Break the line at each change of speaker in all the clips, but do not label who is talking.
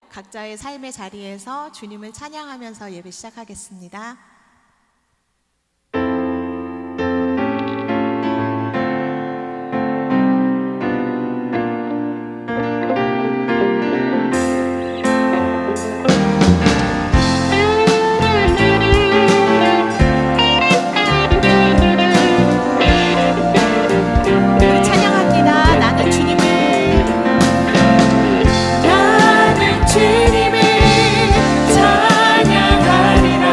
각자의 삶의 자리에서 주님을 찬양하면서 예배 시작하겠습니다.
주님을 찬양하리라.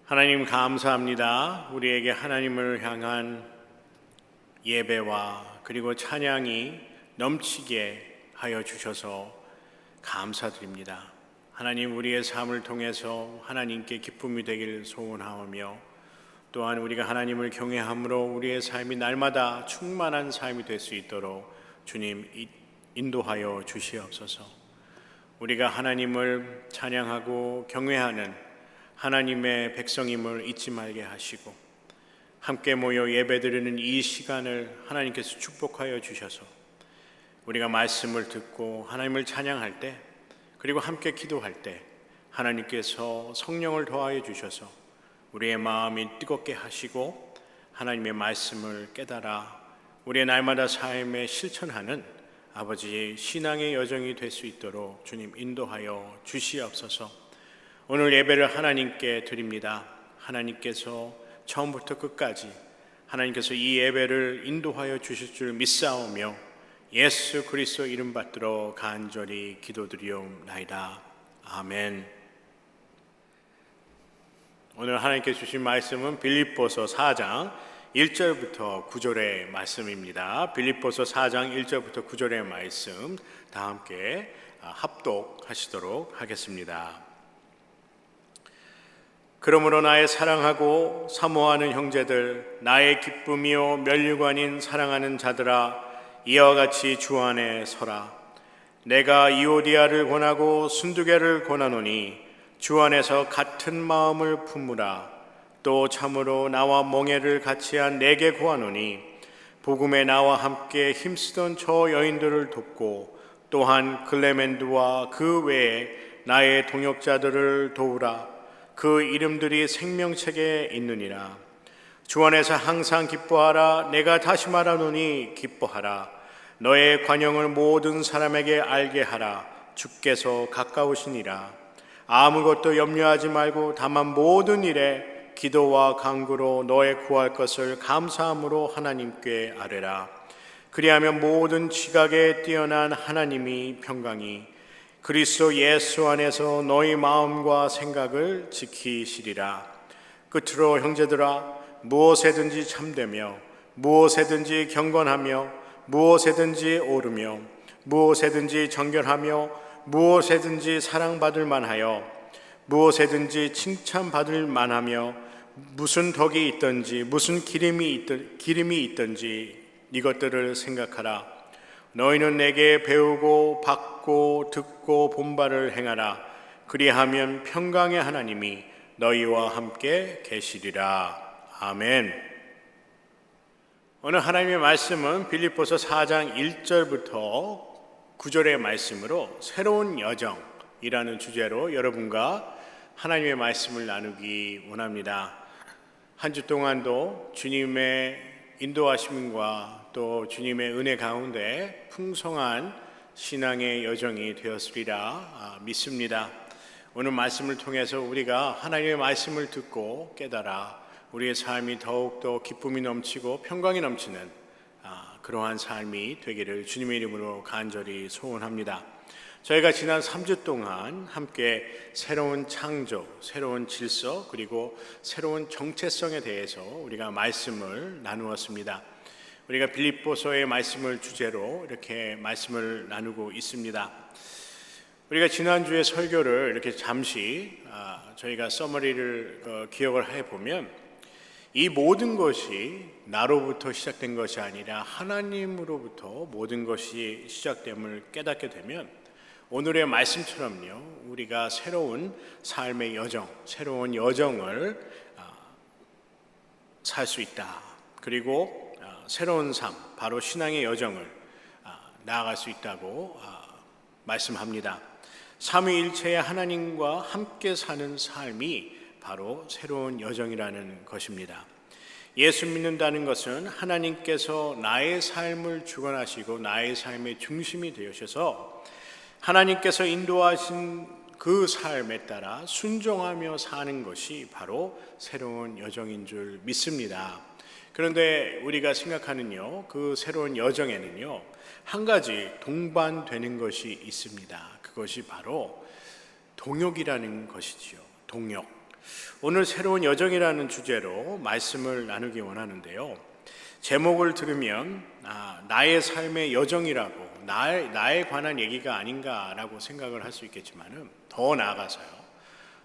하나님 감사합니다. 우리에게 하나님을 향한 예배와 그리고 찬양이 넘치게 하여 주셔서 감사드립니다. 하나님, 우리의 삶을 통해서 하나님께 기쁨이 되길 소원하오며, 또한 우리가 하나님을 경외함으로 우리의 삶이 날마다 충만한 삶이 될 수 있도록 주님 인도하여 주시옵소서. 우리가 하나님을 찬양하고 경외하는 하나님의 백성임을 잊지 말게 하시고, 함께 모여 예배드리는 이 시간을 하나님께서 축복하여 주셔서 우리가 말씀을 듣고 하나님을 찬양할 때, 그리고 함께 기도할 때 하나님께서 성령을 더하여 주셔서 우리의 마음이 뜨겁게 하시고 하나님의 말씀을 깨달아 우리의 날마다 삶에 실천하는 아버지의 신앙의 여정이 될 수 있도록 주님 인도하여 주시옵소서. 오늘 예배를 하나님께 드립니다. 하나님께서 처음부터 끝까지 하나님께서 이 예배를 인도하여 주실 줄 믿사오며 예수 그리스도 이름 받들어 간절히 기도드리옵나이다. 아멘. 오늘 하나님께 주신 말씀은 빌립보서 4장 1절부터 9절의 말씀입니다. 빌립보서 4장 1절부터 9절의 말씀 다 함께 합독하시도록 하겠습니다. 그러므로 나의 사랑하고 사모하는 형제들, 나의 기쁨이요 면류관인 사랑하는 자들아, 이와 같이 주 안에 서라. 내가 이오디아를 권하고 순두개를 권하노니 주 안에서 같은 마음을 품으라. 또 참으로 나와 멍에를 같이한 내게 구하노니 복음에 나와 함께 힘쓰던 저 여인들을 돕고, 또한 클레멘드와 그 외에 나의 동역자들을 도우라. 그 이름들이 생명책에 있느니라. 주 안에서 항상 기뻐하라. 내가 다시 말하노니 기뻐하라. 너의 관용을 모든 사람에게 알게 하라. 주께서 가까우시니라. 아무것도 염려하지 말고 다만 모든 일에 기도와 간구로 너의 구할 것을 감사함으로 하나님께 아뢰라. 그리하면 모든 지각에 뛰어난 하나님이 평강이 그리스도 예수 안에서 너희 마음과 생각을 지키시리라. 끝으로 형제들아, 무엇에든지 참되며 무엇에든지 경건하며 무엇에든지 오르며 무엇에든지 정결하며 무엇에든지 사랑받을 만하여 무엇에든지 칭찬받을 만하며 무슨 덕이 있든지 무슨 기름이 있든지 이것들을 생각하라. 너희는 내게 배우고 받고 듣고 본 바를 행하라. 그리하면 평강의 하나님이 너희와 함께 계시리라. 아멘. 오늘 하나님의 말씀은 빌립보서 4장 1절부터 9절의 말씀으로 새로운 여정이라는 주제로 여러분과 하나님의 말씀을 나누기 원합니다. 한 주 동안도 주님의 인도하심과 또 주님의 은혜 가운데 풍성한 신앙의 여정이 되었으리라 믿습니다. 오늘 말씀을 통해서 우리가 하나님의 말씀을 듣고 깨달아 우리의 삶이 더욱더 기쁨이 넘치고 평강이 넘치는 그러한 삶이 되기를 주님의 이름으로 간절히 소원합니다. 저희가 지난 3주 동안 함께 새로운 창조, 새로운 질서, 그리고 새로운 정체성에 대해서 우리가 말씀을 나누었습니다. 우리가 빌립보서의 말씀을 주제로 이렇게 말씀을 나누고 있습니다. 우리가 지난주에 설교를 이렇게 잠시 저희가 서머리를 기억을 해보면, 이 모든 것이 나로부터 시작된 것이 아니라 하나님으로부터 모든 것이 시작됨을 깨닫게 되면 오늘의 말씀처럼요, 우리가 새로운 삶의 여정, 새로운 여정을 살 수 있다. 그리고 새로운 삶, 바로 신앙의 여정을 나아갈 수 있다고 말씀합니다. 삼위일체의 하나님과 함께 사는 삶이 바로 새로운 여정이라는 것입니다. 예수 믿는다는 것은 하나님께서 나의 삶을 주관하시고 나의 삶의 중심이 되셔서 하나님께서 인도하신 그 삶에 따라 순종하며 사는 것이 바로 새로운 여정인 줄 믿습니다. 그런데 우리가 생각하는요, 그 새로운 여정에는요, 한 가지 동반되는 것이 있습니다. 그것이 바로 동역이라는 것이지요. 동역. 오늘 새로운 여정이라는 주제로 말씀을 나누기 원하는데요. 제목을 들으면 나의 삶의 여정이라고 나에 관한 얘기가 아닌가라고 생각을 할 수 있겠지만은 더 나아가서요.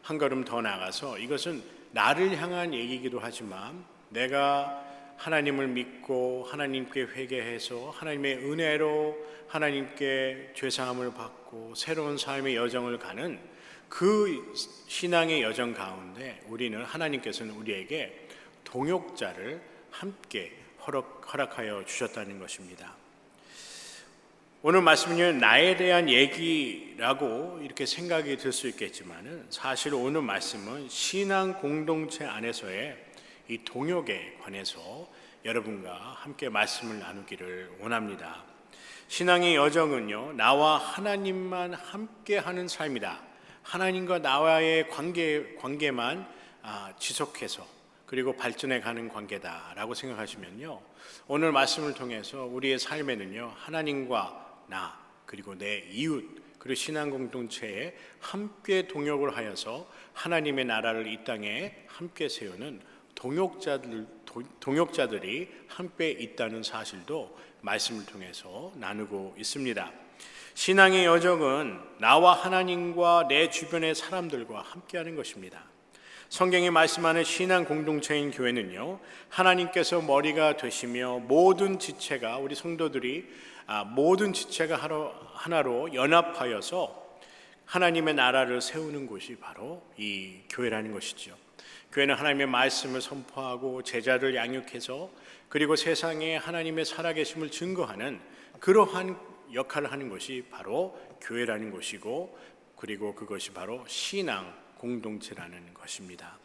한 걸음 더 나아가서 이것은 나를 향한 얘기이기도 하지만 내가 하나님을 믿고 하나님께 회개해서 하나님의 은혜로 하나님께 죄사함을 받고 새로운 삶의 여정을 가는 그 신앙의 여정 가운데 우리는 하나님께서는 우리에게 동역자를 함께 허락하여 주셨다는 것입니다. 오늘 말씀은 나에 대한 얘기라고 이렇게 생각이 들 수 있겠지만은 사실 오늘 말씀은 신앙 공동체 안에서의 이 동역에 관해서 여러분과 함께 말씀을 나누기를 원합니다. 신앙의 여정은요, 나와 하나님만 함께 하는 삶이다. 하나님과 나와의 관계만 지속해서 그리고 발전해 가는 관계다라고 생각하시면요, 오늘 말씀을 통해서 우리의 삶에는요, 하나님과 나 그리고 내 이웃 그리고 신앙 공동체에 함께 동역을 하여서 하나님의 나라를 이 땅에 함께 세우는 동역자들이 함께 있다는 사실도 말씀을 통해서 나누고 있습니다. 신앙의 여정은 나와 하나님과 내 주변의 사람들과 함께하는 것입니다. 성경이 말씀하는 신앙 공동체인 교회는요, 하나님께서 머리가 되시며 모든 지체가 우리 성도들이 모든 지체가 하나로 연합하여서 하나님의 나라를 세우는 곳이 바로 이 교회라는 것이죠. 교회는 하나님의 말씀을 선포하고 제자를 양육해서 그리고 세상에 하나님의 살아계심을 증거하는 그러한 역할을 하는 것이 바로 교회라는 것이고, 그리고 그것이 바로 신앙 공동체라는 것입니다.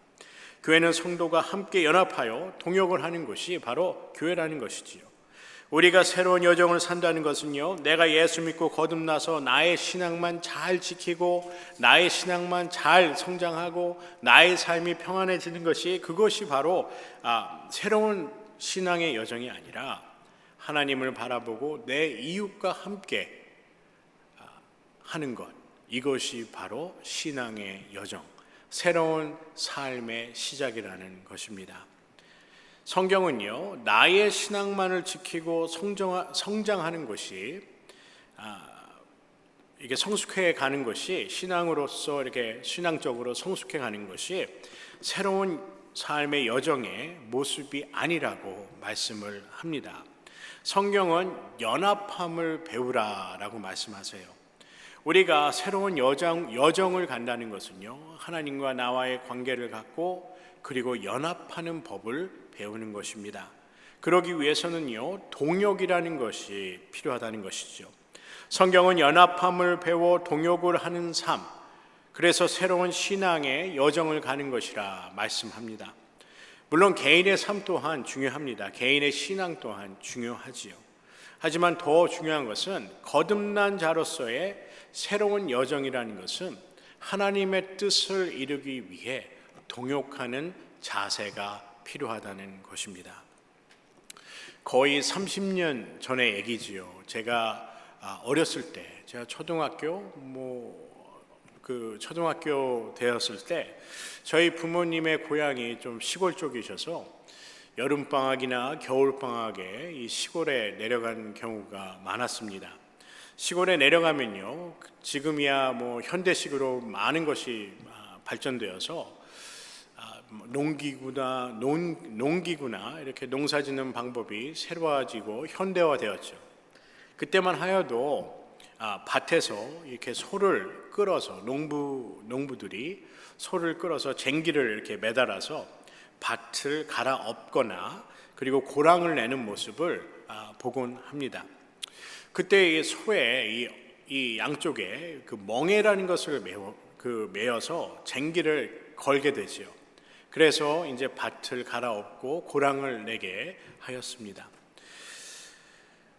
교회는 성도가 함께 연합하여 동역을 하는 것이 바로 교회라는 것이지요. 우리가 새로운 여정을 산다는 것은요, 내가 예수 믿고 거듭나서 나의 신앙만 잘 지키고 나의 신앙만 잘 성장하고 나의 삶이 평안해지는 것이, 그것이 바로 새로운 신앙의 여정이 아니라 하나님을 바라보고 내 이웃과 함께 하는 것, 이것이 바로 신앙의 여정, 새로운 삶의 시작이라는 것입니다. 성경은요, 나의 신앙만을 지키고 성장하는 것이 이게 성숙해 가는 것이, 신앙으로서 이렇게 신앙적으로 성숙해 가는 것이 새로운 삶의 여정의 모습이 아니라고 말씀을 합니다. 성경은 연합함을 배우라라고 말씀하세요. 우리가 새로운 여정을 간다는 것은요, 하나님과 나와의 관계를 갖고 그리고 연합하는 법을 배우는 것입니다. 그러기 위해서는요, 동역이라는 것이 필요하다는 것이죠. 성경은 연합함을 배워 동역을 하는 삶, 그래서 새로운 신앙의 여정을 가는 것이라 말씀합니다. 물론 개인의 삶 또한 중요합니다. 개인의 신앙 또한 중요하지요. 하지만 더 중요한 것은 거듭난 자로서의 새로운 여정이라는 것은 하나님의 뜻을 이루기 위해 동역하는 자세가 필요하다는 것입니다. 거의 30년 전의 얘기지요. 제가 어렸을 때, 제가 초등학교 되었을 때 저희 부모님의 고향이 좀 시골 쪽이셔서 여름 방학이나 겨울 방학에 이 시골에 내려간 경우가 많았습니다. 시골에 내려가면요, 지금이야 현대식으로 많은 것이 발전되어서 농기구나 이렇게 농사짓는 방법이 새로워지고 현대화되었죠. 그때만 하여도 밭에서 이렇게 소를 끌어서 농부들이 소를 끌어서 쟁기를 이렇게 매달아서 밭을 갈아엎거나 그리고 고랑을 내는 모습을 보곤 합니다. 그때 이 소의 이 양쪽에 그 멍에라는 것을 매어서 쟁기를 걸게 되지요. 그래서 이제 밭을 갈아엎고 고랑을 내게 하였습니다.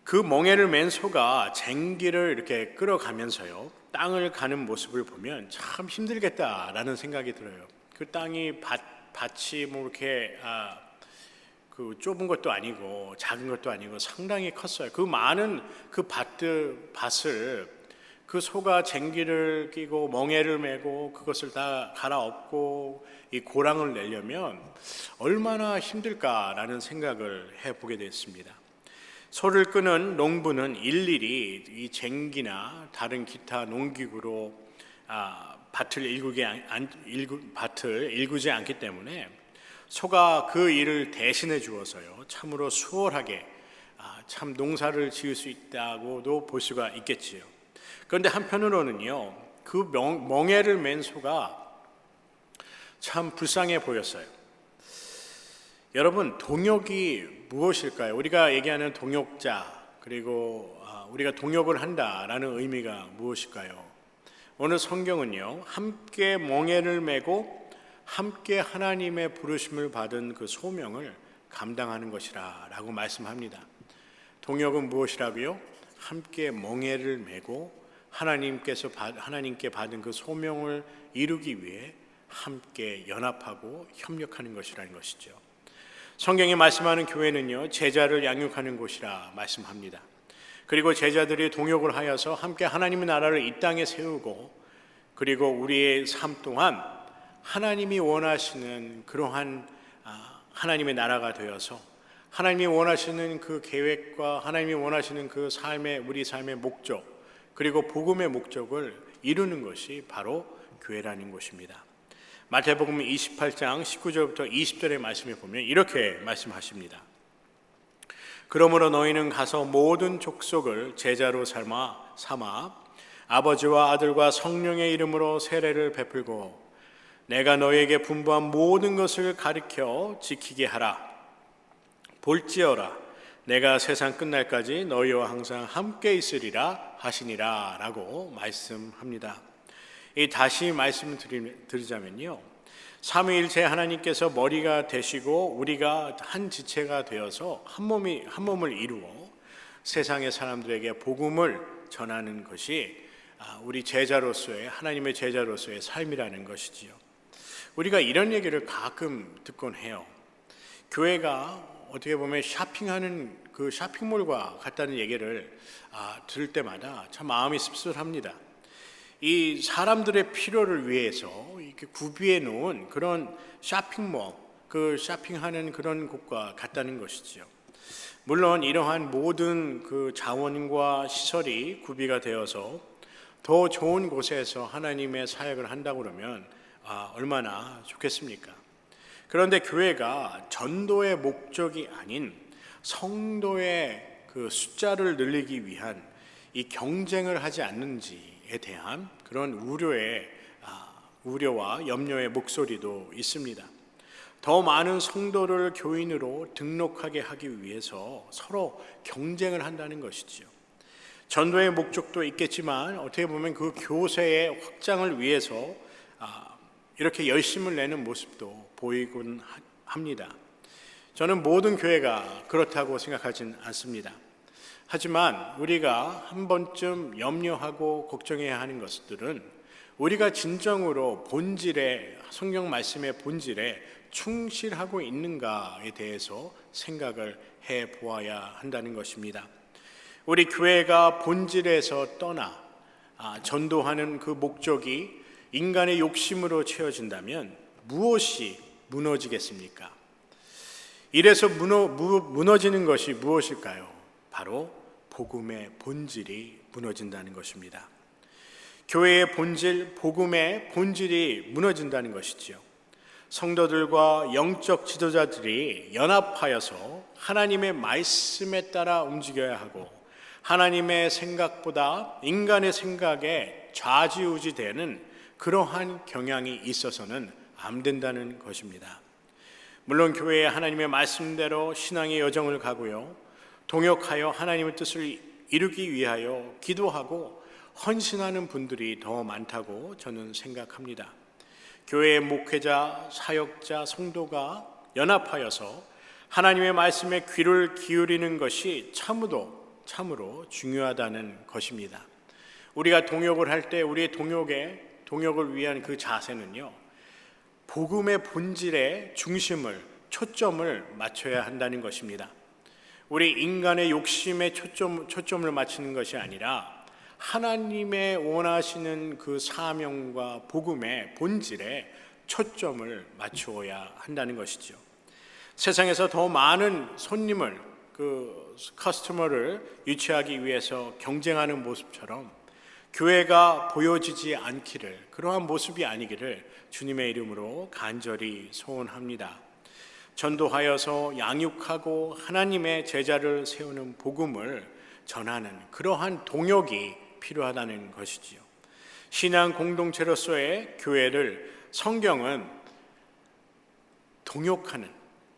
그 멍에를 맨 소가 쟁기를 이렇게 끌어가면서요, 땅을 가는 모습을 보면 참 힘들겠다라는 생각이 들어요. 그 땅이 밭이 이렇게 그 좁은 것도 아니고 작은 것도 아니고 상당히 컸어요. 그 많은 그 밭을 그 소가 쟁기를 끼고 멍에를 메고 그것을 다 갈아엎고 이 고랑을 내려면 얼마나 힘들까라는 생각을 해보게 됐습니다. 소를 끄는 농부는 일일이 이 쟁기나 다른 기타 농기구로 밭을 일구지 않기 때문에 소가 그 일을 대신해 주어서요 참으로 수월하게 참 농사를 지을 수 있다고도 볼 수가 있겠지요. 그런데 한편으로는요 그 멍에를 맨 소가 참 불쌍해 보였어요. 여러분, 동역이 무엇일까요? 우리가 얘기하는 동역자, 그리고 우리가 동역을 한다라는 의미가 무엇일까요? 오늘 성경은요 함께 멍에를 메고 함께 하나님의 부르심을 받은 그 소명을 감당하는 것이라 라고 말씀합니다. 동역은 무엇이라고요? 함께 멍에를 메고 하나님께 받은 그 소명을 이루기 위해 함께 연합하고 협력하는 것이라는 것이죠. 성경이 말씀하는 교회는요 제자를 양육하는 곳이라 말씀합니다. 그리고 제자들이 동역을 하여서 함께 하나님의 나라를 이 땅에 세우고, 그리고 우리의 삶 동안 하나님이 원하시는 그러한 하나님의 나라가 되어서 하나님이 원하시는 그 계획과 하나님이 원하시는 그 우리 삶의 목적, 그리고 복음의 목적을 이루는 것이 바로 교회라는 것입니다. 마태복음 28장 19절부터 20절의 말씀에 보면 이렇게 말씀하십니다. 그러므로 너희는 가서 모든 족속을 제자로 삼아 아버지와 아들과 성령의 이름으로 세례를 베풀고 내가 너희에게 분부한 모든 것을 가르쳐 지키게 하라. 볼지어라 내가 세상 끝날까지 너희와 항상 함께 있으리라 하시니라 라고 말씀합니다. 다시 말씀을 드리자면요 삼위일체 하나님께서 머리가 되시고 우리가 한 지체가 되어서 한 몸을 이루어 세상의 사람들에게 복음을 전하는 것이 우리 제자로서의 하나님의 제자로서의 삶이라는 것이지요. 우리가 이런 얘기를 가끔 듣곤 해요. 교회가 어떻게 보면 쇼핑하는 그 쇼핑몰과 같다는 얘기를 들을 때마다 참 마음이 씁쓸합니다. 이 사람들의 필요를 위해서 이렇게 구비해 놓은 그런 쇼핑몰, 그 쇼핑하는 그런 곳과 같다는 것이지요. 물론 이러한 모든 그 자원과 시설이 구비가 되어서 더 좋은 곳에서 하나님의 사역을 한다고 그러면 얼마나 좋겠습니까? 그런데 교회가 전도의 목적이 아닌 성도의 그 숫자를 늘리기 위한 이 경쟁을 하지 않는지에 대한 그런 우려와 염려의 목소리도 있습니다. 더 많은 성도를 교인으로 등록하게 하기 위해서 서로 경쟁을 한다는 것이지요. 전도의 목적도 있겠지만 어떻게 보면 그 교세의 확장을 위해서 이렇게 열심을 내는 모습도 보이곤 합니다. 저는 모든 교회가 그렇다고 생각하진 않습니다. 하지만 우리가 한 번쯤 염려하고 걱정해야 하는 것들은 우리가 진정으로 본질의 성경 말씀의 본질에 충실하고 있는가에 대해서 생각을 해보아야 한다는 것입니다. 우리 교회가 본질에서 떠나 전도하는 그 목적이 인간의 욕심으로 채워진다면 무엇이 무너지겠습니까? 이래서 무너지는 것이 무엇일까요? 바로 복음의 본질이 무너진다는 것입니다. 교회의 본질, 복음의 본질이 무너진다는 것이지요. 성도들과 영적 지도자들이 연합하여서 하나님의 말씀에 따라 움직여야 하고 하나님의 생각보다 인간의 생각에 좌지우지되는 그러한 경향이 있어서는 안 된다는 것입니다. 물론 교회에 하나님의 말씀대로 신앙의 여정을 가고요, 동역하여 하나님의 뜻을 이루기 위하여 기도하고 헌신하는 분들이 더 많다고 저는 생각합니다. 교회의 목회자, 사역자, 성도가 연합하여서 하나님의 말씀에 귀를 기울이는 것이 참으로 중요하다는 것입니다. 우리가 동역을 할 때 우리의 동역을 위한 그 자세는요, 복음의 본질에 초점을 맞춰야 한다는 것입니다. 우리 인간의 욕심에 초점을 맞추는 것이 아니라 하나님의 원하시는 그 사명과 복음의 본질에 초점을 맞추어야 한다는 것이죠. 세상에서 더 많은 손님을, 커스터머를 유치하기 위해서 경쟁하는 모습처럼 교회가 보여지지 않기를, 그러한 모습이 아니기를 주님의 이름으로 간절히 소원합니다. 전도하여서 양육하고 하나님의 제자를 세우는 복음을 전하는 그러한 동역이 필요하다는 것이지요. 신앙 공동체로서의 교회를 성경은 동역하는,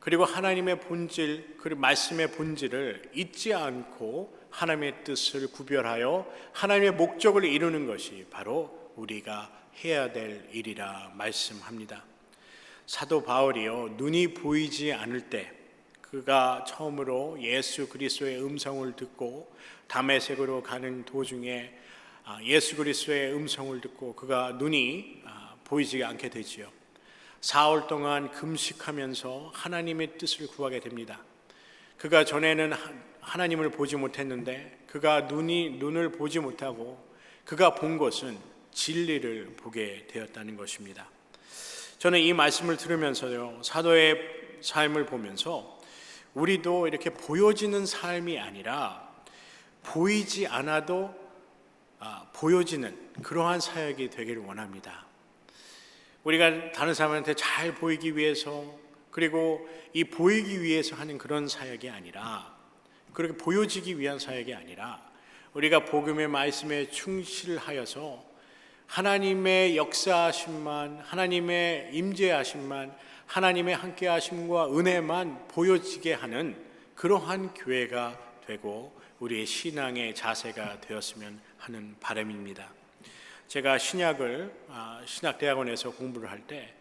그리고 하나님의 본질, 그리고 말씀의 본질을 잊지 않고 하나님의 뜻을 구별하여 하나님의 목적을 이루는 것이 바로 우리가 해야 될 일이라 말씀합니다. 사도 바울이요, 눈이 보이지 않을 때 그가 처음으로 예수 그리스도의 음성을 듣고 다메섹으로 가는 도중에 예수 그리스도의 음성을 듣고 그가 눈이 보이지 않게 되지요. 4월 동안 금식하면서 하나님의 뜻을 구하게 됩니다. 그가 전에는 하나님을 보지 못했는데 그가 눈을 보지 못하고 그가 본 것은 진리를 보게 되었다는 것입니다. 저는 이 말씀을 들으면서요, 사도의 삶을 보면서 우리도 이렇게 보여지는 삶이 아니라 보이지 않아도 보여지는 그러한 사역이 되기를 원합니다. 우리가 다른 사람한테 잘 보이기 위해서, 그리고 이 보이기 위해서 하는 그런 사역이 아니라, 그렇게 보여지기 위한 사역이 아니라 우리가 복음의 말씀에 충실하여서 하나님의 역사하심만, 하나님의 임재하심만, 하나님의 함께하심과 은혜만 보여지게 하는 그러한 교회가 되고 우리의 신앙의 자세가 되었으면 하는 바람입니다. 제가 신학대학원에서 공부를 할 때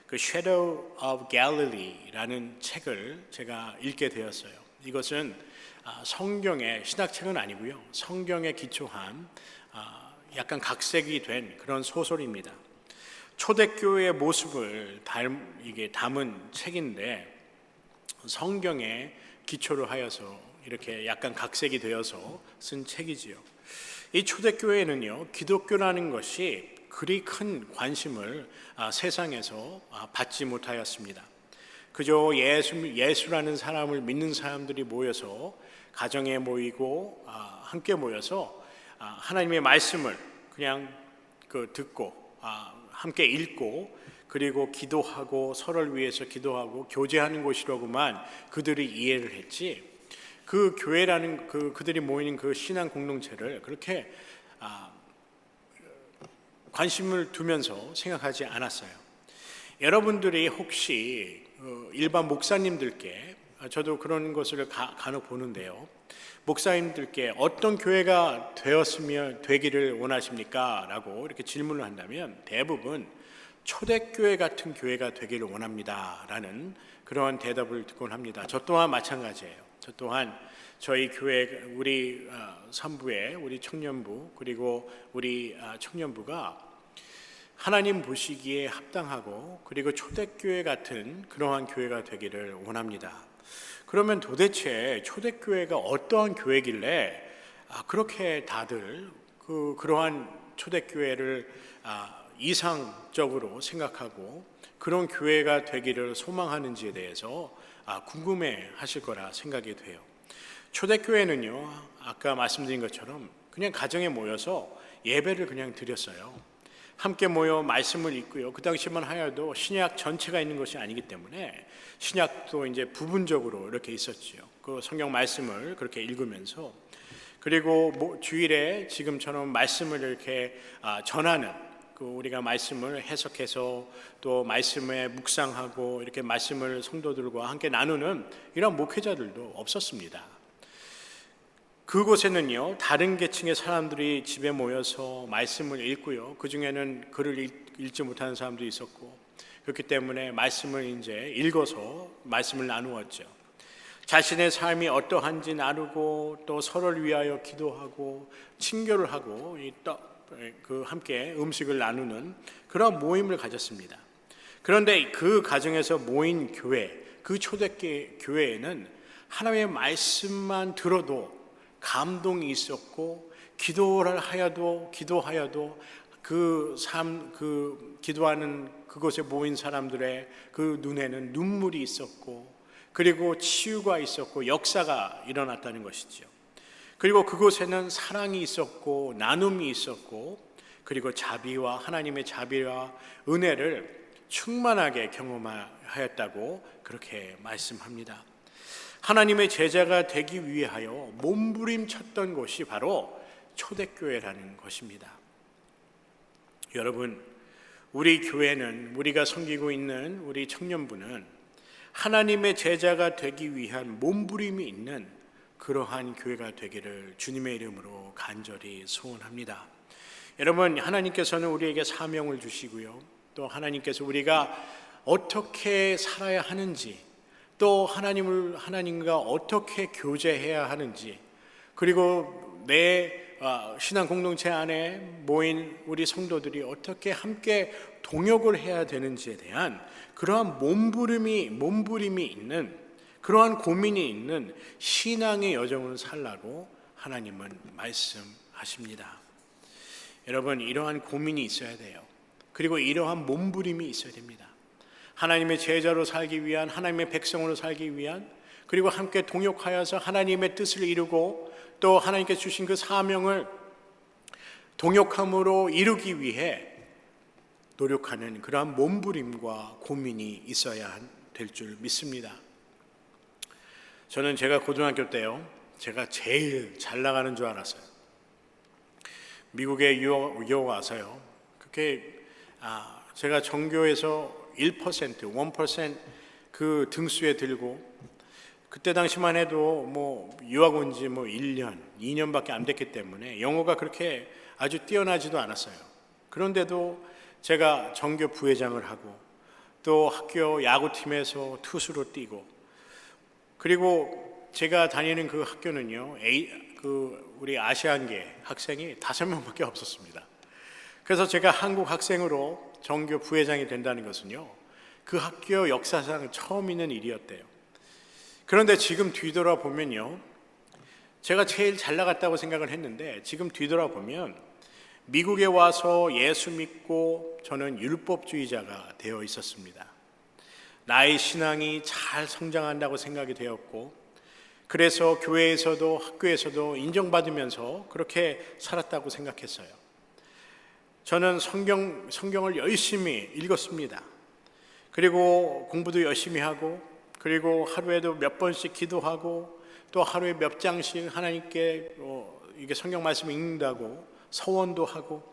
그 Shadow of Galilee라는 책을 제가 읽게 되었어요. 이것은 성경의, 신학책은 아니고요, 성경에 기초한 약간 각색이 된 그런 소설입니다. 초대교회의 모습을 담은 책인데 성경에 기초를 하여서 이렇게 약간 각색이 되어서 쓴 책이지요. 이 초대교회는요, 기독교라는 것이 그리 큰 관심을 세상에서 받지 못하였습니다. 그저 예수라는 사람을 믿는 사람들이 모여서 가정에 모이고 함께 모여서 하나님의 말씀을 그냥 듣고 함께 읽고 그리고 기도하고 서로를 위해서 기도하고 교제하는 곳이라고만 그들이 이해를 했지, 그 교회라는 그들이 모이는 그 신앙 공동체를 그렇게 관심을 두면서 생각하지 않았어요. 여러분들이 혹시 일반 목사님들께, 저도 그런 것을 간혹 보는데요, 목사님들께 어떤 교회가 되기를 원하십니까? 라고 이렇게 질문을 한다면 대부분 초대교회 같은 교회가 되기를 원합니다 라는 그러한 대답을 듣곤 합니다. 저 또한 마찬가지예요. 저 또한 저희 교회, 우리 산부의 우리 청년부, 그리고 우리 청년부가 하나님 보시기에 합당하고 그리고 초대교회 같은 그러한 교회가 되기를 원합니다. 그러면 도대체 초대교회가 어떠한 교회길래 그렇게 다들 그러한 초대교회를 이상적으로 생각하고 그런 교회가 되기를 소망하는지에 대해서 궁금해 하실 거라 생각이 돼요. 초대교회는요, 아까 말씀드린 것처럼 그냥 가정에 모여서 예배를 그냥 드렸어요. 함께 모여 말씀을 읽고요. 그 당시만 하여도 신약 전체가 있는 것이 아니기 때문에 신약도 이제 부분적으로 이렇게 있었지요. 그 성경 말씀을 그렇게 읽으면서, 그리고 주일에 지금처럼 말씀을 이렇게 전하는, 우리가 말씀을 해석해서 또 말씀에 묵상하고 이렇게 말씀을 성도들과 함께 나누는 이런 목회자들도 없었습니다. 그곳에는요, 다른 계층의 사람들이 집에 모여서 말씀을 읽고요, 그 중에는 글을 읽지 못하는 사람도 있었고, 그렇기 때문에 말씀을 이제 읽어서 말씀을 나누었죠. 자신의 삶이 어떠한지 나누고 또 서로를 위하여 기도하고 친교를 하고 함께 음식을 나누는 그런 모임을 가졌습니다. 그런데 그 가정에서 모인 교회, 그 초대교회에는 하나님의 말씀만 들어도 감동이 있었고 기도를 기도하여도 기도하는 그곳에 모인 사람들의 그 눈에는 눈물이 있었고, 그리고 치유가 있었고 역사가 일어났다는 것이죠. 그리고 그곳에는 사랑이 있었고 나눔이 있었고, 그리고 하나님의 자비와 은혜를 충만하게 경험하였다고 그렇게 말씀합니다. 하나님의 제자가 되기 위하여 몸부림쳤던 곳이 바로 초대교회라는 것입니다. 여러분, 우리 교회는, 우리가 섬기고 있는 우리 청년부는 하나님의 제자가 되기 위한 몸부림이 있는 그러한 교회가 되기를 주님의 이름으로 간절히 소원합니다. 여러분, 하나님께서는 우리에게 사명을 주시고요, 또 하나님께서 우리가 어떻게 살아야 하는지, 또 하나님과 어떻게 교제해야 하는지, 그리고 내 신앙 공동체 안에 모인 우리 성도들이 어떻게 함께 동역을 해야 되는지에 대한 그러한 몸부림이 있는, 그러한 고민이 있는 신앙의 여정을 살라고 하나님은 말씀하십니다. 여러분, 이러한 고민이 있어야 돼요. 그리고 이러한 몸부림이 있어야 됩니다. 하나님의 제자로 살기 위한, 하나님의 백성으로 살기 위한, 그리고 함께 동역하여서 하나님의 뜻을 이루고 또 하나님께 주신 그 사명을 동역함으로 이루기 위해 노력하는 그러한 몸부림과 고민이 있어야 될 줄 믿습니다. 저는 제가 고등학교 때요, 제가 제일 잘 나가는 줄 알았어요. 미국에 유학 와서요, 그렇게 제가 전교에서 1% 그 등수에 들고, 그때 당시만 해도 유학 온 지 1년, 2년밖에 안 됐기 때문에 영어가 그렇게 아주 뛰어나지도 않았어요. 그런데도 제가 전교 부회장을 하고, 또 학교 야구팀에서 투수로 뛰고, 그리고 제가 다니는 그 학교는요, 우리 아시안계 학생이 5명밖에 없었습니다. 그래서 제가 한국 학생으로 전교 부회장이 된다는 것은요, 그 학교 역사상 처음 있는 일이었대요. 그런데 지금 뒤돌아보면요, 제가 제일 잘 나갔다고 생각을 했는데, 지금 뒤돌아보면 미국에 와서 예수 믿고 저는 율법주의자가 되어 있었습니다. 나의 신앙이 잘 성장한다고 생각이 되었고, 그래서 교회에서도 학교에서도 인정받으면서 그렇게 살았다고 생각했어요. 저는 성경을 열심히 읽었습니다. 그리고 공부도 열심히 하고, 그리고 하루에도 몇 번씩 기도하고, 또 하루에 몇 장씩 하나님께 이게 성경 말씀 읽는다고 서원도 하고,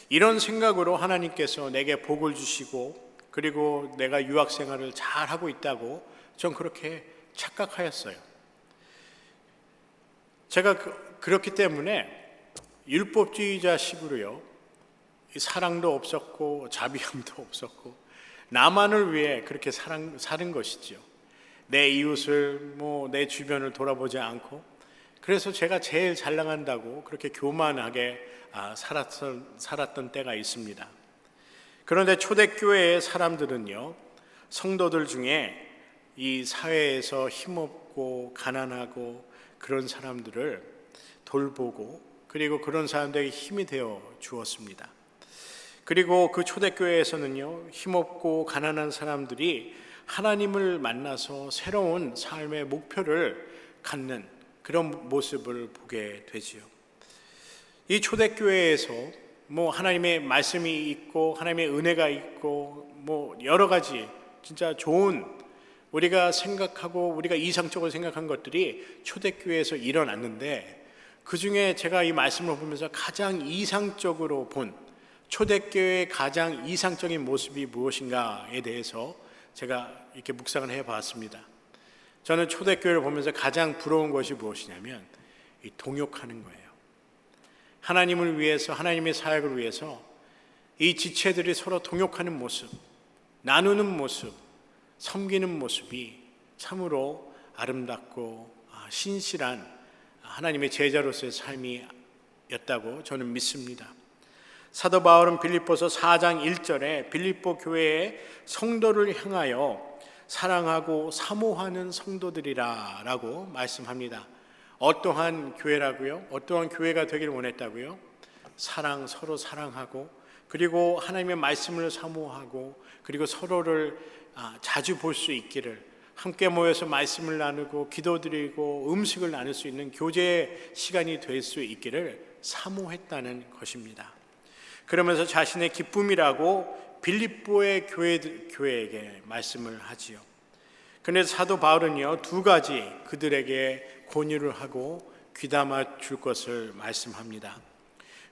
이런 생각으로 하나님께서 내게 복을 주시고, 그리고 내가 유학 생활을 잘 하고 있다고 전 그렇게 착각하였어요. 제가 그렇기 때문에 율법주의자식으로요, 사랑도 없었고 자비함도 없었고 나만을 위해 그렇게 사는 것이죠. 내 이웃을 내 주변을 돌아보지 않고, 그래서 제가 제일 잘 나간다고 그렇게 교만하게 살았던 때가 있습니다. 그런데 초대교회의 사람들은요, 성도들 중에 이 사회에서 힘없고 가난하고 그런 사람들을 돌보고, 그리고 그런 사람들에게 힘이 되어 주었습니다. 그리고 그 초대교회에서는요, 힘없고 가난한 사람들이 하나님을 만나서 새로운 삶의 목표를 갖는 그런 모습을 보게 되지요. 이 초대교회에서 하나님의 말씀이 있고 하나님의 은혜가 있고 여러 가지 진짜 좋은, 우리가 생각하고 우리가 이상적으로 생각한 것들이 초대교회에서 일어났는데, 그 중에 제가 이 말씀을 보면서 가장 이상적으로 본 초대교회의 가장 이상적인 모습이 무엇인가에 대해서 제가 이렇게 묵상을 해봤습니다. 저는 초대교회를 보면서 가장 부러운 것이 무엇이냐면 이 동역하는 거예요. 하나님을 위해서, 하나님의 사역을 위해서 이 지체들이 서로 동역하는 모습, 나누는 모습, 섬기는 모습이 참으로 아름답고 신실한 하나님의 제자로서의 삶이었다고 저는 믿습니다. 사도 바울은 빌립보서 4장 1절에 빌립보 교회의 성도를 향하여 사랑하고 사모하는 성도들이라 라고 말씀합니다. 어떠한 교회라고요? 어떠한 교회가 되길 원했다고요? 서로 사랑하고, 그리고 하나님의 말씀을 사모하고, 그리고 서로를 자주 볼 수 있기를, 함께 모여서 말씀을 나누고 기도드리고 음식을 나눌 수 있는 교제 시간이 될 수 있기를 사모했다는 것입니다. 그러면서 자신의 기쁨이라고 빌립보의 교회에게 말씀을 하지요. 그런데 사도 바울은요, 두 가지 그들에게 권유를 하고 귀담아 줄 것을 말씀합니다.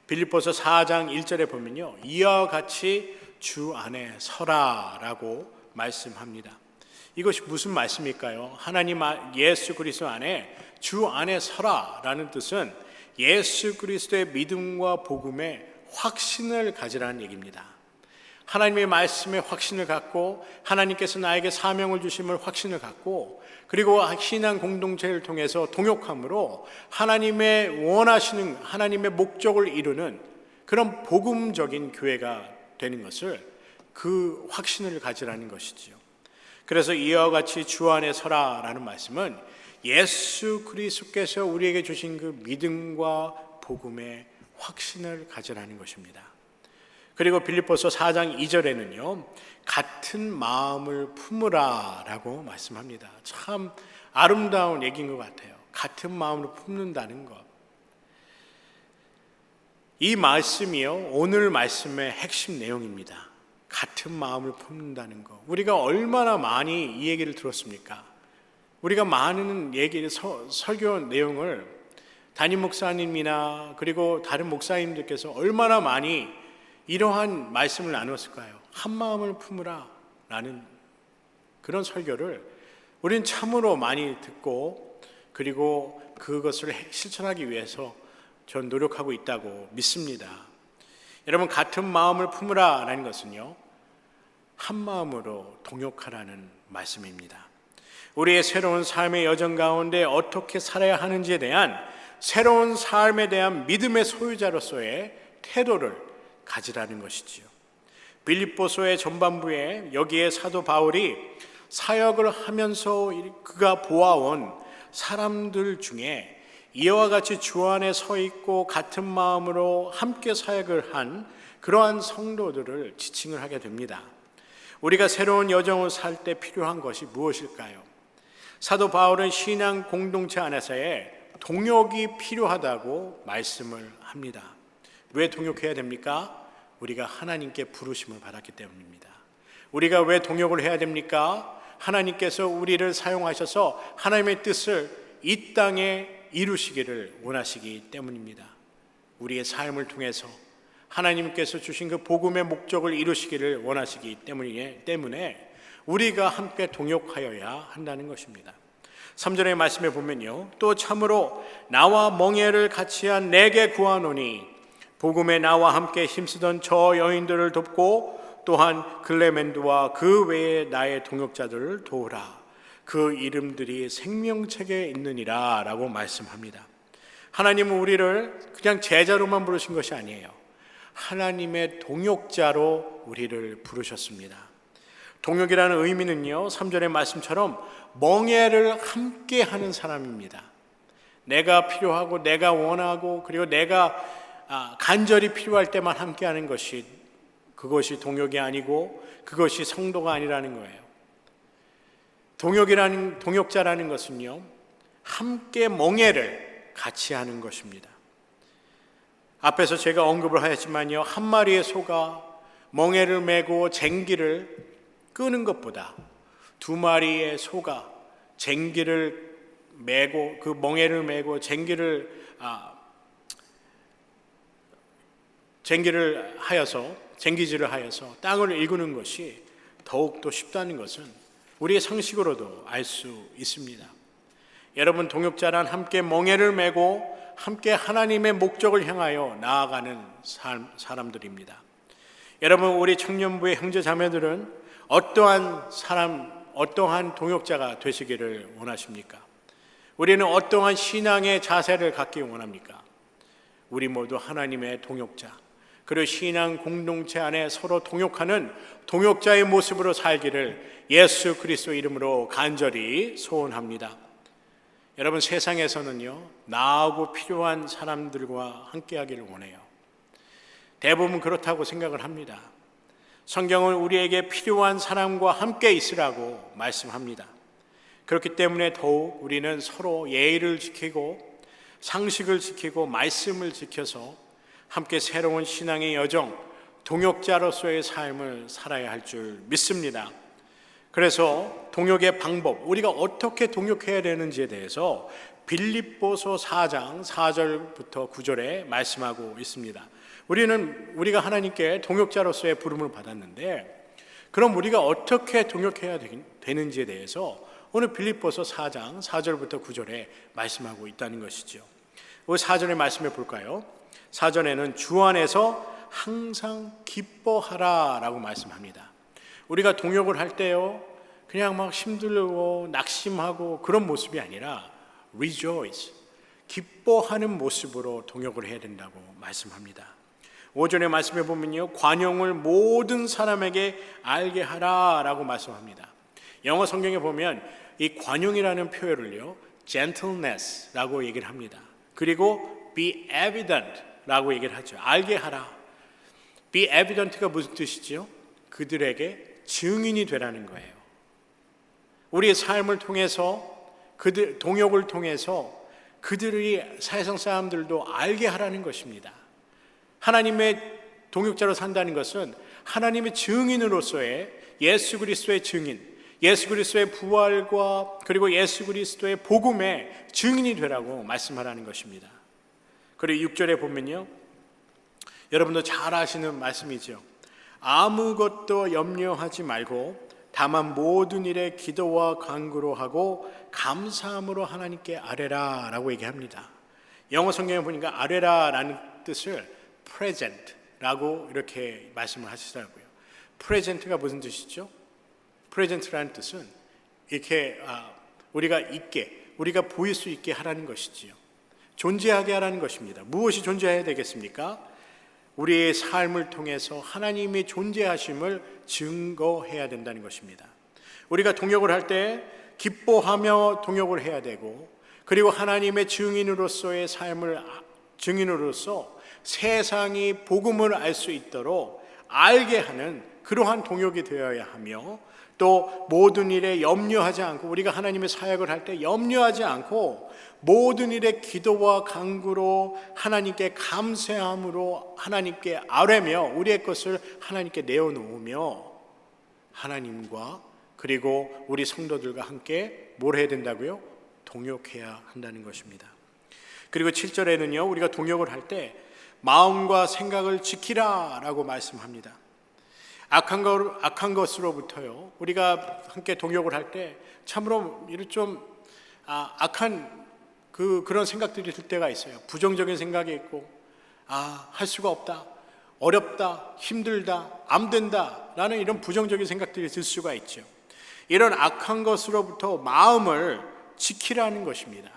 빌립보서 4장 1절에 보면요, 이와 같이 주 안에 서라라고 말씀합니다. 이것이 무슨 말씀일까요? 하나님 예수 그리스도 안에, 주 안에 서라라는 뜻은 예수 그리스도의 믿음과 복음에 확신을 가지라는 얘기입니다. 하나님의 말씀에 확신을 갖고, 하나님께서 나에게 사명을 주심을 확신을 갖고, 그리고 신앙 공동체를 통해서 동역함으로 하나님의 원하시는, 하나님의 목적을 이루는 그런 복음적인 교회가 되는 것을, 그 확신을 가지라는 것이지요. 그래서 이와 같이 주 안에 서라라는 말씀은 예수 그리스도께서 우리에게 주신 그 믿음과 복음의 확신을 가지라는 것입니다. 그리고 빌립보서 4장 2절에는요, 같은 마음을 품으라라고 말씀합니다. 참 아름다운 얘기인 것 같아요. 같은 마음을 품는다는 것. 이 말씀이요, 오늘 말씀의 핵심 내용입니다. 같은 마음을 품는다는 것. 우리가 얼마나 많이 이 얘기를 들었습니까? 우리가 많은 얘기를, 설교 내용을 담임 목사님이나 그리고 다른 목사님들께서 얼마나 많이 이러한 말씀을 나눴을까요? 한 마음을 품으라 라는 그런 설교를 우리는 참으로 많이 듣고, 그리고 그것을 실천하기 위해서 전 노력하고 있다고 믿습니다. 여러분, 같은 마음을 품으라 라는 것은요, 한 마음으로 동역하라는 말씀입니다. 우리의 새로운 삶의 여정 가운데 어떻게 살아야 하는지에 대한, 새로운 삶에 대한 믿음의 소유자로서의 태도를 가지라는 것이지요. 빌립보서의 전반부에 여기에 사도 바울이 사역을 하면서 그가 보아온 사람들 중에 이와 같이 주 안에 서 있고 같은 마음으로 함께 사역을 한 그러한 성도들을 지칭을 하게 됩니다. 우리가 새로운 여정을 살 때 필요한 것이 무엇일까요? 사도 바울은 신앙 공동체 안에서의 동역이 필요하다고 말씀을 합니다. 왜 동역해야 됩니까? 우리가 하나님께 부르심을 받았기 때문입니다. 우리가 왜 동역을 해야 됩니까? 하나님께서 우리를 사용하셔서 하나님의 뜻을 이 땅에 이루시기를 원하시기 때문입니다. 우리의 삶을 통해서 하나님께서 주신 그 복음의 목적을 이루시기를 원하시기 때문에 우리가 함께 동역하여야 한다는 것입니다. 3절의 말씀에 보면요, 또 참으로 나와 멍에를 같이 한 내게 구하노니 복음에 나와 함께 힘쓰던 저 여인들을 돕고 또한 클레멘드와 그 외에 나의 동역자들을 도우라. 그 이름들이 생명책에 있느니라 라고 말씀합니다. 하나님은 우리를 그냥 제자로만 부르신 것이 아니에요. 하나님의 동역자로 우리를 부르셨습니다. 동역이라는 의미는요, 3절의 말씀처럼 멍에를 함께 하는 사람입니다. 내가 필요하고 내가 원하고 그리고 내가 간절히 필요할 때만 함께 하는 것이, 그것이 동역이 아니고 그것이 성도가 아니라는 거예요. 동역자라는 것은요, 함께 멍에를 같이 하는 것입니다. 앞에서 제가 언급을 하였지만요, 한 마리의 소가 멍에를 메고 쟁기를 끄는 것보다 두 마리의 소가 쟁기를 메고, 그 멍에를 메고 쟁기질을 하여서 땅을 일구는 것이 더욱더 쉽다는 것은 우리의 상식으로도 알 수 있습니다. 여러분, 동역자란 함께 멍에를 메고 함께 하나님의 목적을 향하여 나아가는 사람들입니다. 여러분, 우리 청년부의 형제 자매들은 어떠한 동역자가 되시기를 원하십니까? 우리는 어떠한 신앙의 자세를 갖기 원합니까? 우리 모두 하나님의 동역자, 그리고 신앙 공동체 안에 서로 동역하는 동역자의 모습으로 살기를 예수 그리스도 이름으로 간절히 소원합니다. 여러분, 세상에서는요, 나하고 필요한 사람들과 함께하기를 원해요. 대부분 그렇다고 생각을 합니다. 성경은 우리에게 필요한 사람과 함께 있으라고 말씀합니다. 그렇기 때문에 더욱 우리는 서로 예의를 지키고 상식을 지키고 말씀을 지켜서 함께 새로운 신앙의 여정, 동역자로서의 삶을 살아야 할 줄 믿습니다. 그래서 동역의 방법, 우리가 어떻게 동역해야 되는지에 대해서 빌립보서 4장 4절부터 9절에 말씀하고 있습니다. 우리가 하나님께 동역자로서의 부름을 받았는데, 그럼 우리가 어떻게 동역해야 되는지에 대해서 오늘 빌립보서 4장 4절부터 9절에 말씀하고 있다는 것이죠. 우리 4절의 말씀해 볼까요? 4절에는 주 안에서 항상 기뻐하라 라고 말씀합니다. 우리가 동역을 할 때요, 그냥 막 힘들고 낙심하고 그런 모습이 아니라 rejoice, 기뻐하는 모습으로 동역을 해야 된다고 말씀합니다. 5절의 말씀에 보면요, 관용을 모든 사람에게 알게 하라 라고 말씀합니다. 영어 성경에 보면 이 관용이라는 표현을요, gentleness 라고 얘기를 합니다. 그리고 be evident 라고 얘기를 하죠. 알게 하라. be evident가 무슨 뜻이죠? 그들에게 증인이 되라는 거예요. 우리의 삶을 통해서, 그들 동역을 통해서 그들이 세상 사람들도 알게 하라는 것입니다. 하나님의 동역자로 산다는 것은 하나님의 증인으로서의 예수 그리스도의 증인, 예수 그리스도의 부활과 그리고 예수 그리스도의 복음의 증인이 되라고 말씀하라는 것입니다. 그리고 6절에 보면요, 여러분도 잘 아시는 말씀이죠. 아무것도 염려하지 말고 다만 모든 일에 기도와 간구로 하고 감사함으로 하나님께 아뢰라 라고 얘기합니다. 영어 성경에 보니까 아뢰라라는 뜻을 present라고 이렇게 말씀을 하시더라고요. present가 무슨 뜻이죠? present라는 뜻은 이렇게 우리가 있게, 우리가 보일 수 있게 하라는 것이지요. 존재하게 하라는 것입니다. 무엇이 존재해야 되겠습니까? 우리의 삶을 통해서 하나님의 존재하심을 증거해야 된다는 것입니다. 우리가 동역을 할 때 기뻐하며 동역을 해야 되고, 그리고 하나님의 증인으로서의 삶을 증인으로서 세상이 복음을 알 수 있도록 알게 하는 그러한 동역이 되어야 하며, 또 모든 일에 염려하지 않고, 우리가 하나님의 사역을 할 때 염려하지 않고 모든 일에 기도와 간구로 하나님께 감사함으로 하나님께 아뢰며 우리의 것을 하나님께 내어놓으며 하나님과 그리고 우리 성도들과 함께 뭘 해야 된다고요? 동역해야 한다는 것입니다. 그리고 7절에는요, 우리가 동역을 할 때 마음과 생각을 지키라 라고 말씀합니다. 악한 것으로부터요, 우리가 함께 동역을 할 때 참으로 좀 악한 그런 생각들이 들 때가 있어요. 부정적인 생각이 있고, 할 수가 없다, 어렵다, 힘들다, 안 된다 라는 이런 부정적인 생각들이 들 수가 있죠. 이런 악한 것으로부터 마음을 지키라는 것입니다.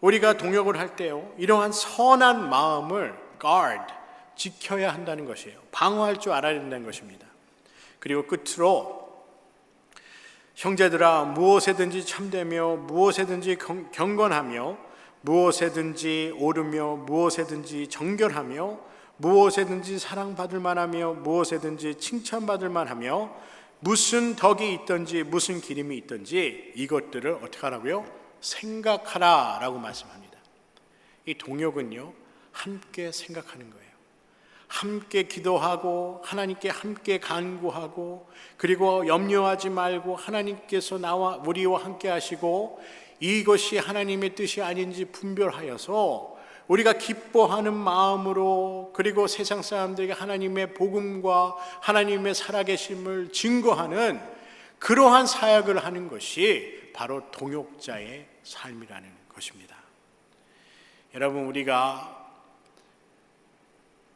우리가 동역을 할 때요, 이러한 선한 마음을 guard, 지켜야 한다는 것이에요. 방어할 줄 알아야 된다는 것입니다. 그리고 끝으로 형제들아, 무엇에든지 참되며 무엇에든지 경건하며 무엇에든지 옳으며 무엇에든지 정결하며 무엇에든지 사랑받을 만하며 무엇에든지 칭찬받을 만하며 무슨 덕이 있든지 무슨 기림이 있든지 이것들을 어떻게 하라고요? 생각하라 라고 말씀합니다. 이 동역은요, 함께 생각하는 거예요. 함께 기도하고 하나님께 함께 간구하고, 그리고 염려하지 말고 하나님께서 나와 우리와 함께 하시고 이것이 하나님의 뜻이 아닌지 분별하여서 우리가 기뻐하는 마음으로, 그리고 세상 사람들에게 하나님의 복음과 하나님의 살아계심을 증거하는 그러한 사역을 하는 것이 바로 동역자의 삶이라는 것입니다. 여러분, 우리가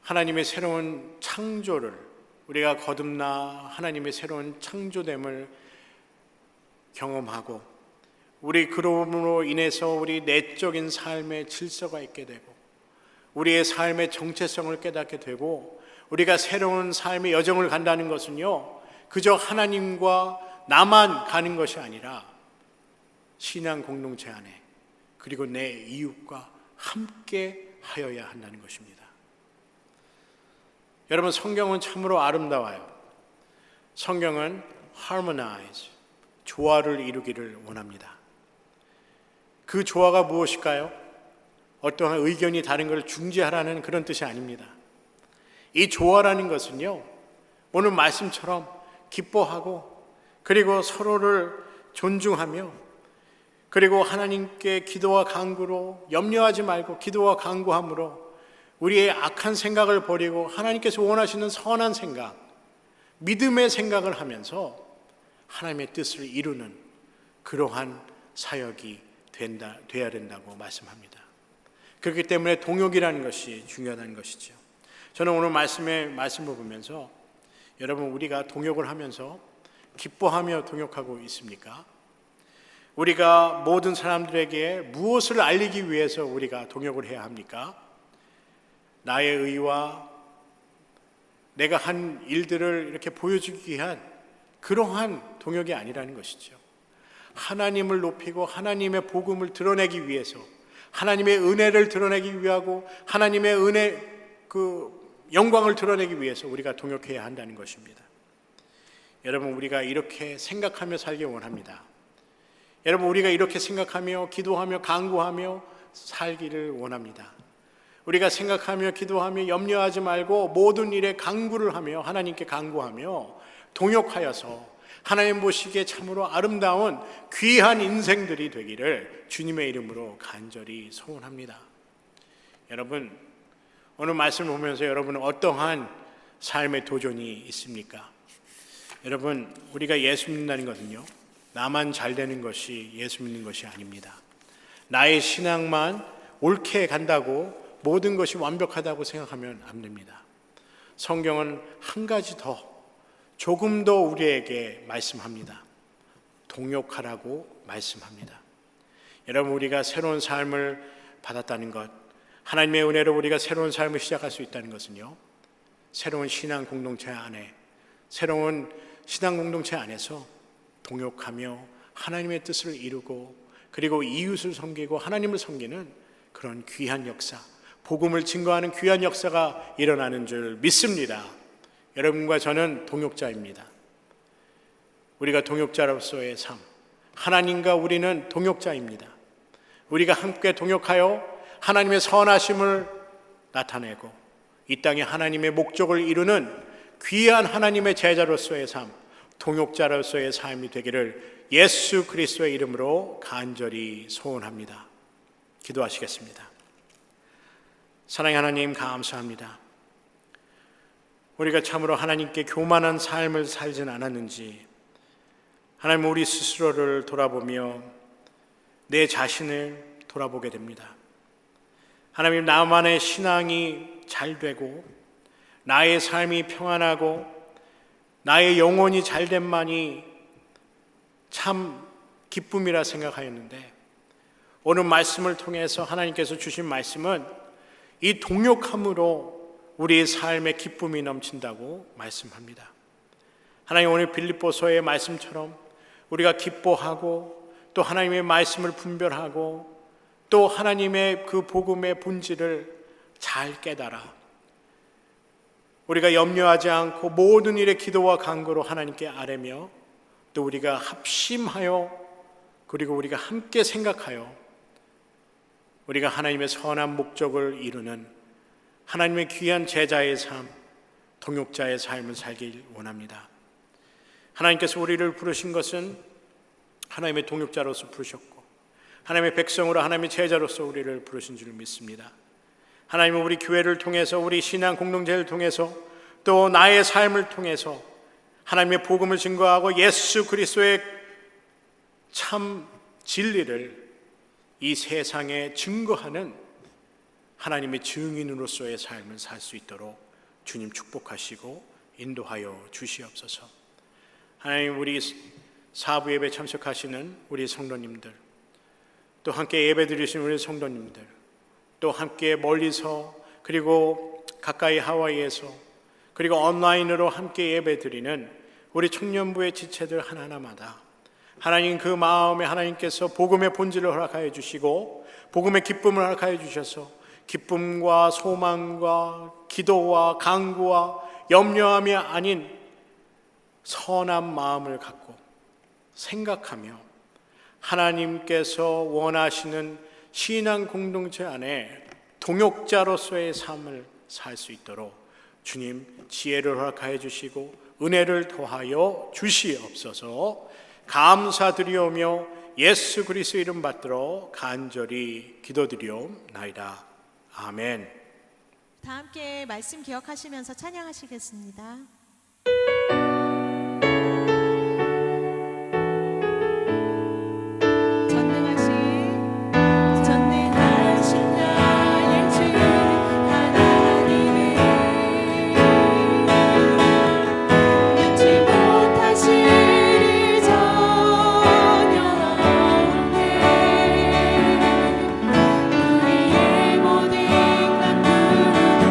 하나님의 새로운 창조를, 우리가 거듭나 하나님의 새로운 창조됨을 경험하고, 우리 그러므로 인해서 우리 내적인 삶의 질서가 있게 되고 우리의 삶의 정체성을 깨닫게 되고, 우리가 새로운 삶의 여정을 간다는 것은요, 그저 하나님과 나만 가는 것이 아니라 신앙 공동체 안에 그리고 내 이웃과 함께 하여야 한다는 것입니다. 여러분, 성경은 참으로 아름다워요. 성경은 harmonize, 조화를 이루기를 원합니다. 그 조화가 무엇일까요? 어떠한 의견이 다른 것을 중재하라는 그런 뜻이 아닙니다. 이 조화라는 것은요, 오늘 말씀처럼 기뻐하고 그리고 서로를 존중하며 그리고 하나님께 기도와 간구로 염려하지 말고 기도와 간구함으로 우리의 악한 생각을 버리고 하나님께서 원하시는 선한 생각, 믿음의 생각을 하면서 하나님의 뜻을 이루는 그러한 사역이 돼야 된다고 말씀합니다. 그렇기 때문에 동역이라는 것이 중요하다는 것이죠. 저는 오늘 말씀을 보면서 여러분, 우리가 동역을 하면서 기뻐하며 동역하고 있습니까? 우리가 모든 사람들에게 무엇을 알리기 위해서 우리가 동역을 해야 합니까? 나의 의와 내가 한 일들을 이렇게 보여주기 위한 그러한 동역이 아니라는 것이죠. 하나님을 높이고 하나님의 복음을 드러내기 위해서, 하나님의 은혜를 드러내기 위하고 하나님의 영광을 드러내기 위해서 우리가 동역해야 한다는 것입니다. 여러분, 우리가 이렇게 생각하며 살기 원합니다. 여러분, 우리가 이렇게 생각하며 기도하며 간구하며 살기를 원합니다. 우리가 생각하며 기도하며 염려하지 말고 모든 일에 간구를 하며 하나님께 간구하며 동역하여서 하나님 보시기에 참으로 아름다운 귀한 인생들이 되기를 주님의 이름으로 간절히 소원합니다. 여러분, 오늘 말씀을 보면서 여러분은 어떠한 삶의 도전이 있습니까? 여러분, 우리가 예수 믿는다는 것은요, 나만 잘 되는 것이 예수 믿는 것이 아닙니다. 나의 신앙만 옳게 간다고 모든 것이 완벽하다고 생각하면 안 됩니다. 성경은 한 가지 더, 조금 더 우리에게 말씀합니다. 동역하라고 말씀합니다. 여러분, 우리가 새로운 삶을 받았다는 것, 하나님의 은혜로 우리가 새로운 삶을 시작할 수 있다는 것은요, 새로운 신앙 공동체 안에, 새로운 신앙 공동체 안에서 동역하며 하나님의 뜻을 이루고 그리고 이웃을 섬기고 하나님을 섬기는 그런 귀한 역사, 복음을 증거하는 귀한 역사가 일어나는 줄 믿습니다. 여러분과 저는 동역자입니다. 우리가 동역자로서의 삶, 하나님과 우리는 동역자입니다. 우리가 함께 동역하여 하나님의 선하심을 나타내고 이 땅에 하나님의 목적을 이루는 귀한 하나님의 제자로서의 삶, 동역자로서의 삶이 되기를 예수 그리스도의 이름으로 간절히 소원합니다. 기도하시겠습니다. 사랑의 하나님, 감사합니다. 우리가 참으로 하나님께 교만한 삶을 살진 않았는지 하나님, 우리 스스로를 돌아보며 내 자신을 돌아보게 됩니다. 하나님, 나만의 신앙이 잘 되고 나의 삶이 평안하고 나의 영혼이 잘됨만이 참 기쁨이라 생각하였는데 오늘 말씀을 통해서 하나님께서 주신 말씀은 이 동역함으로 우리의 삶에 기쁨이 넘친다고 말씀합니다. 하나님, 오늘 빌립보서의 말씀처럼 우리가 기뻐하고 또 하나님의 말씀을 분별하고 또 하나님의 그 복음의 본질을 잘 깨달아 우리가 염려하지 않고 모든 일에 기도와 간구로 하나님께 아뢰며 또 우리가 합심하여 그리고 우리가 함께 생각하여 우리가 하나님의 선한 목적을 이루는 하나님의 귀한 제자의 삶, 동역자의 삶을 살길 원합니다. 하나님께서 우리를 부르신 것은 하나님의 동역자로서 부르셨고 하나님의 백성으로 하나님의 제자로서 우리를 부르신 줄 믿습니다. 하나님은 우리 교회를 통해서 우리 신앙 공동체를 통해서 또 나의 삶을 통해서 하나님의 복음을 증거하고 예수 그리스도의 참 진리를 이 세상에 증거하는 하나님의 증인으로서의 삶을 살 수 있도록 주님 축복하시고 인도하여 주시옵소서. 하나님, 우리 사부 예배 참석하시는 우리 성도님들, 또 함께 예배 드리시는 우리 성도님들, 또 함께 멀리서 그리고 가까이 하와이에서 그리고 온라인으로 함께 예배 드리는 우리 청년부의 지체들 하나하나마다 하나님 그 마음에 하나님께서 복음의 본질을 허락하여 주시고 복음의 기쁨을 허락하여 주셔서 기쁨과 소망과 기도와 간구와 염려함이 아닌 선한 마음을 갖고 생각하며 하나님께서 원하시는 신앙 공동체 안에 동역자로서의 삶을 살 수 있도록 주님 지혜를 허락하여 주시고 은혜를 더하여 주시옵소서. 감사드리오며 예수 그리스도 이름 받들어 간절히 기도드리옵나이다. 아멘.
다 함께 말씀 기억하시면서 찬양하시겠습니다. 전능하신 나의 주 하나님의 면치 못하실 일 전혀 없네. 우리의 모든 간구도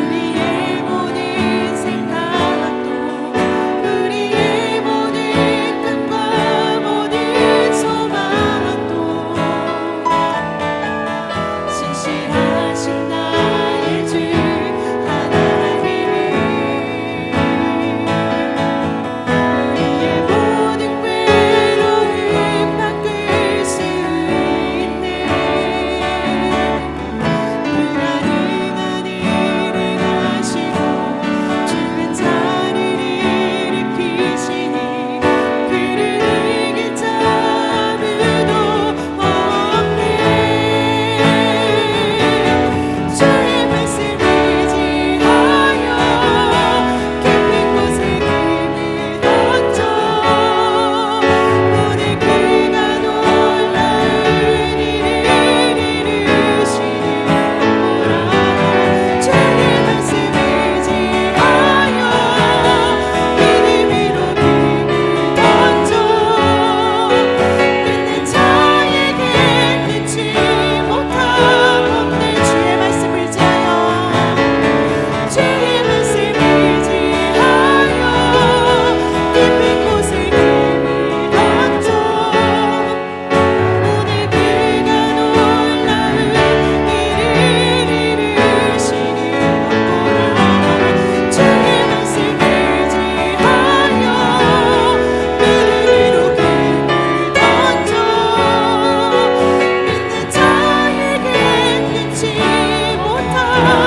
우리의 모든 생각도 우리의 모든 꿈과 모든 소망도 신실하신 나의 주 하나님이 우리의 모든 괴로움 바꿀 수 있네. 불가능한 일을 하시고 죽은 자를 일으키시니 그를 이길 자 아무도 없네. 주의 말씀 의지하여 깊은 곳에 금을 던져 오늘 그가 놀라운 일을 이루시니 주의 말씀 의지하여 믿음으로 금을 던져 믿는 자에게 끊지 못함 없는 주의 말씀 의지하여 주의 말씀 의지하여 깊은 곳에 금을 던져 오늘 그가 놀라운 일을 이루시니 주의 말씀 의지하여 믿음으로 금을 던져 믿는 자에게 끊지 못함